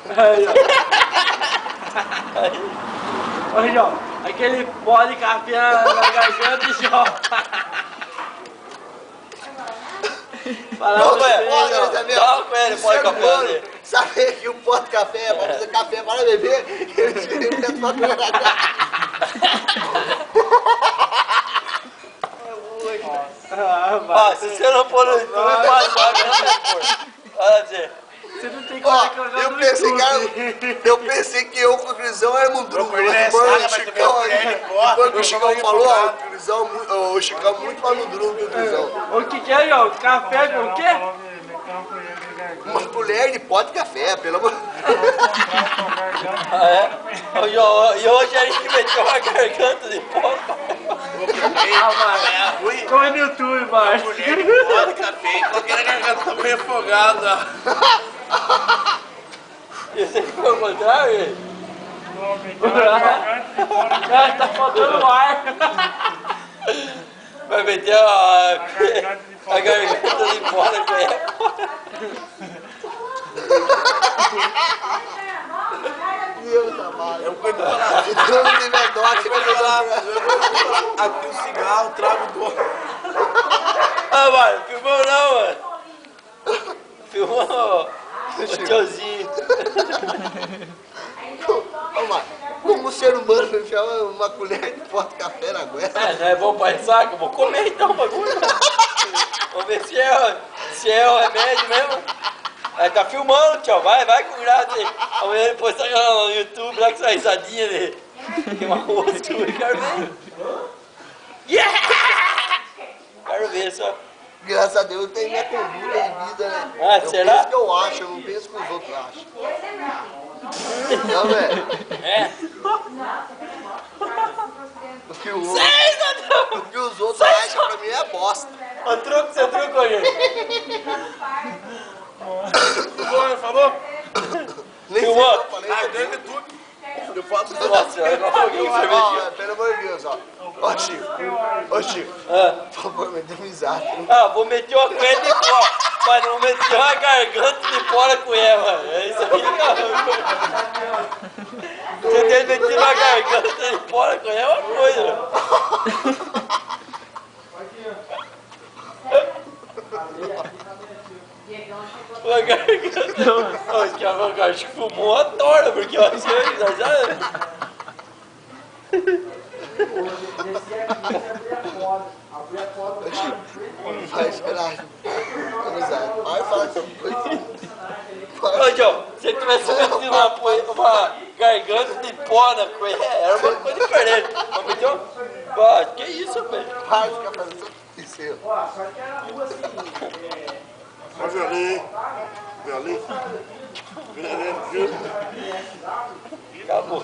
Aí, ó. Aí, ó. Aquele pó de café na garganta e joga. Não, velho, pó de café. Sabe que o pó de café é pra fazer café para beber? Ele tira e mete uma coisa na cara. Se você não for no YouTube, faz olha dizer. Você não tem como reclamar eu do pensei YouTube. eu pensei que eu com o Crisão era mundrugo. Depois o Chicão falou, ó, o Chicão muito mais mundrugo que o Crisão. O que é, ó? Café com o quê? Uma colher de pó de café, pelo amor de Deus. E hoje a gente meteu uma garganta de pó. Corre no YouTube, vai. Colher de pó de café, coloquei na garganta, tô meio afogado. E você ficou ao contrário? Tá faltando ar. Vai meter a garganta de fora com ela. Deus amado. Eu cuido pra lá. Se Deus não tiver dó, que vai dar. Aqui o cigarro, trago do... Ah, mano, filmou não, mano. Filmou o tiozinho. Ô, mano, como o ser humano enfiar uma colher de pó de café na goela? Não é bom pra ressaca? Eu vou comer então o bagulho. Vamos ver se é o remédio mesmo. Aí tá filmando, tio. Vai com graça aí. Amanhã ele postar no YouTube lá com essa risadinha dele. Tem uma rostura, quero ver. Yeah! Quero ver só. Graças a Deus eu tenho minha conduta de vida, né? Ah, eu será? penso que eu acho, eu não penso que os outros acham. Não, velho. É. O que os outros acham pra mim é bosta. O truque, você trucou, gente. Falou? Nem sei o Filmou? que eu falei. Ah, deve tudo. Eu falo tudo. Nossa, eu não foguei cervejinha. Ó, pelo amor de Deus, ó. Ó, Chico. Ô, Chico. Por favor, me dê um risada. Ah, vou meter uma colher de pó, mas não meter uma garganta de fora com ela, mano. É isso aí, não. Você tem que meter uma garganta de fora com ela é uma coisa, mano. Uma garganta. Acho que fumou a torta, porque eu acho que já. Vai esperar. Amizade. Vai falar essa coisa. Ô, João, se ele tivesse metido uma garganta de pó na coisa, era uma coisa diferente. Mas meteu. Ah, que isso, velho? Para de ficar fazendo isso aí, ó. Olha o violino. Violino. Acabou.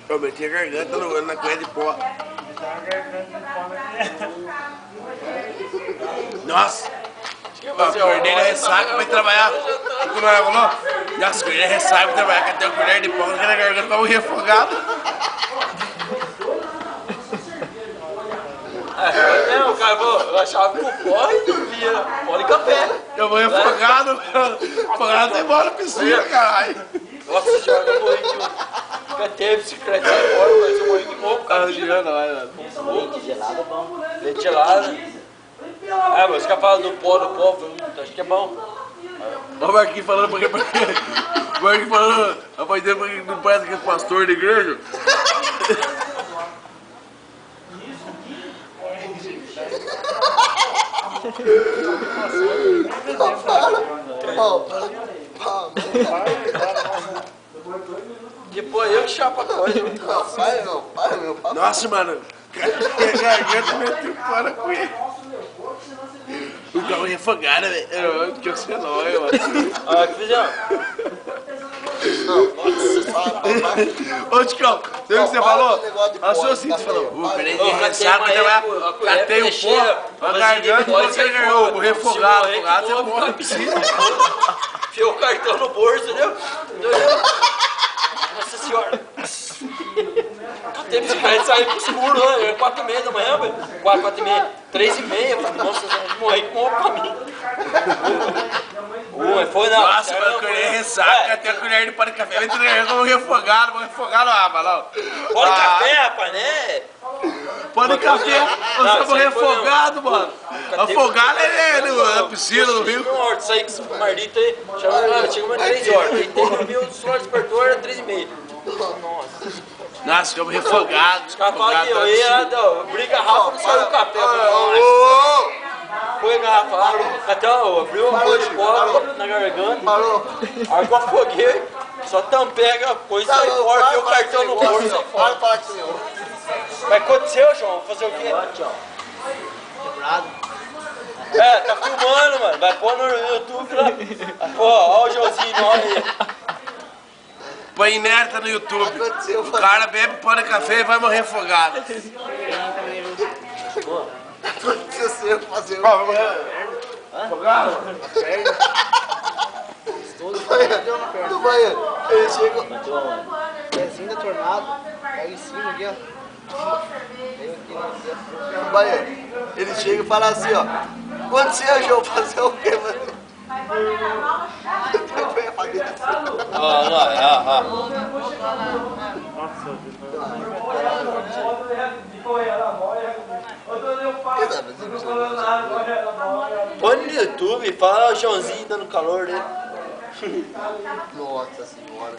Eu meti a garganta na colher de pó. Nossa! Eu acordei na ressaca pra ir trabalhar. O que não falou? Nossa, acordei na ressaca pra trabalhar, que até o colher de pó na garganta pra morrer afogado. Não, cara, eu achava que o pó e não via. Pó de café. Eu morri afogado. Afogado até embora na piscina, caralho. Nossa senhora, eu morri de Cantei a bicicleta sai fora, mas eu morri de novo, cara. Leite gelado é bom. Leite gelado. Ah, mas os caras falam do pó, acho que é bom. Olha o Marquinhos falando porque. O Marquinhos falando. A mãe dele porque não parece que é pastor da igreja. Depois eu que chapa a coisa. Para, meu. Nossa, mano. Garganta meteu fora com ele. O carro ia afogar, velho. Eu tinha que ser nóis, mano. Ah, que fizeram? Ô, Ticão, você viu o que você falou? Achou assim, você falou. Peraí, ressaca, catei o pó, a garganta, você ganhou, morrer afogado, você morre na piscina. Enfiou o cartão no bolso, entendeu? Nossa senhora. Catei a bicicleta e saí pro escuro, né? Era 4h30 da manhã, velho. 4h30, 3h30. Nossa, morri com pega até a colher de pó de café, vem treinando como refogado no água, não. Pó de café, rapaz, né? Pó de café, nós estamos refogados, mano. Afogado é na piscina, no rio. Não, isso aí que esse mardito aí, chega umas 3 horas. Aí tem o suor despertou, era 3h30. Nossa. Nós ficamos refogados. Os caras falam que eu ia, briga Rafa, não saiu o café. Foi a garrafa lá, até abriu uma coisa de pó na garganta. Parou. A hora que eu afoguei, só tampega, pôs sai fora, tem o cartão no bolso, sai fora. Para com senhor. Mas aconteceu, João, fazer o quê? É, tá filmando, mano, vai pôr no YouTube lá. Pô, ó o Joãozinho, olha aí. Põe inerta no YouTube. Aconteceu, O cara bebe pó de café e vai morrer afogado. Aconteceu fazer o Afogado? do banheiro. Ele chega. Pezinho da tornado, pega em cima aqui, ó. No banheiro. Ele chega e fala assim, ó. Aconteceu, João, fazer o quê, mano? Põe no YouTube, fala o Joãozinho dando calor dele. Nossa senhora.